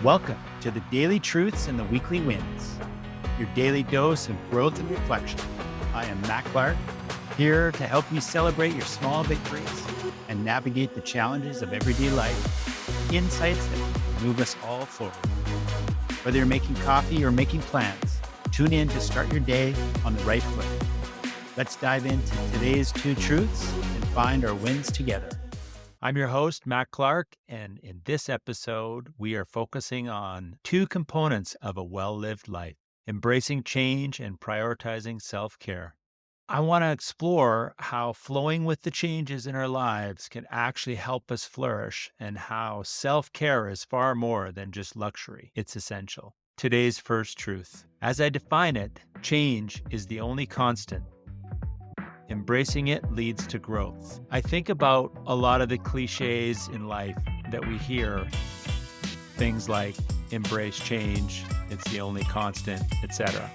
Welcome to the Daily Truths and the Weekly Wins, your daily dose of growth and reflection. I am Matt Clark, here to help you celebrate your small victories and navigate the challenges of everyday life, insights that move us all forward. Whether you're making coffee or making plans, tune in to start your day on the right foot. Let's dive into today's two truths and find our wins together. I'm your host, Matt Clark, and in this episode, we are focusing on two components of a well-lived life: embracing change and prioritizing self-care. I want to explore how flowing with the changes in our lives can actually help us flourish, and how self-care is far more than just luxury. It's essential. Today's first truth. As I define it, change is the only constant. Embracing it leads to growth. I think about a lot of the cliches in life that we hear, things like embrace change, it's the only constant, etc.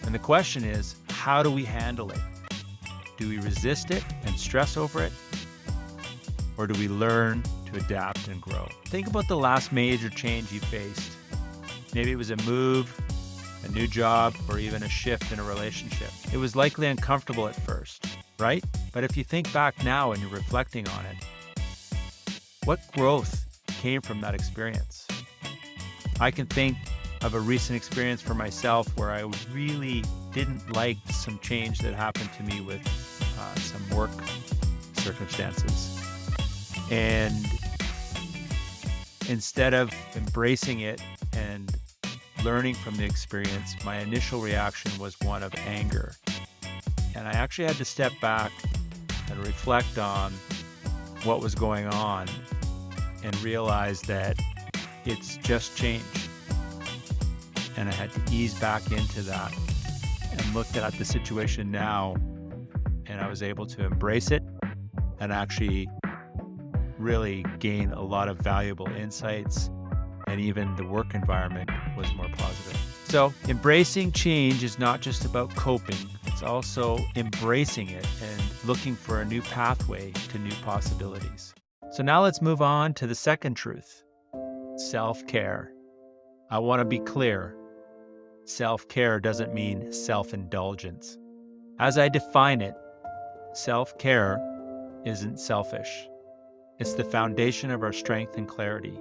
And the question is, how do we handle it? Do we resist it and stress over it? Or do we learn to adapt and grow? Think about the last major change you faced. Maybe it was a move, a new job, or even a shift in a relationship. It was likely uncomfortable at first, right? But if you think back now and you're reflecting on it, what growth came from that experience? I can think of a recent experience for myself where I really didn't like some change that happened to me with some work circumstances. And instead of embracing it and learning from the experience, my initial reaction was one of anger. And I actually had to step back and reflect on what was going on and realize that it's just change. And I had to ease back into that and look at the situation now, and I was able to embrace it and actually really gain a lot of valuable insights, and even the work environment was more positive. So embracing change is not just about coping, it's also embracing it and looking for a new pathway to new possibilities. So now let's move on to the second truth: self-care. I want to be clear. Self-care doesn't mean self-indulgence. As I define it, self-care isn't selfish. It's the foundation of our strength and clarity.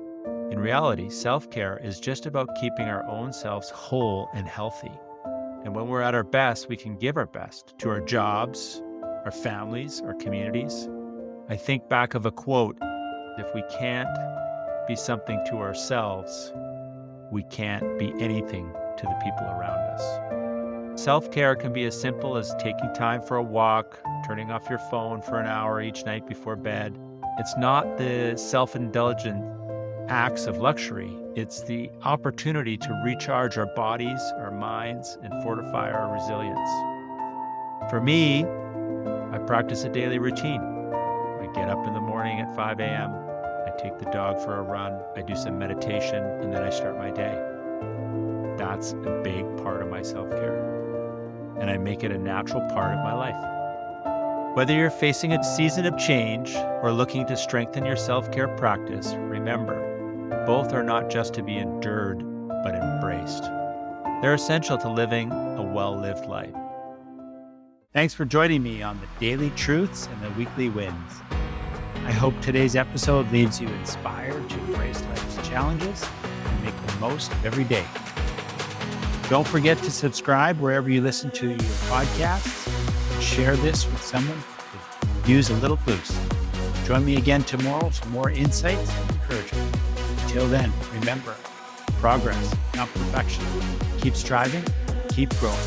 In reality, self-care is just about keeping our own selves whole and healthy. And when we're at our best, we can give our best to our jobs, our families, our communities. I think back of a quote: if we can't be something to ourselves, we can't be anything to the people around us. Self-care can be as simple as taking time for a walk, turning off your phone for an hour each night before bed. It's not the self-indulgent acts of luxury. It's the opportunity to recharge our bodies, our minds, and fortify our resilience. For me, I practice a daily routine. I get up in the morning at 5 a.m., I take the dog for a run, I do some meditation, and then I start my day. That's a big part of my self-care, and I make it a natural part of my life. Whether you're facing a season of change or looking to strengthen your self-care practice, remember, both are not just to be endured, but embraced. They're essential to living a well-lived life. Thanks for joining me on the Daily Truths and the Weekly Wins. I hope today's episode leaves you inspired to embrace life's challenges and make the most of every day. Don't forget to subscribe wherever you listen to your podcasts, and share this with someone who could use a little boost. Join me again tomorrow for more insights and encouragement. Until then, remember, progress, not perfection. Keep striving, keep growing.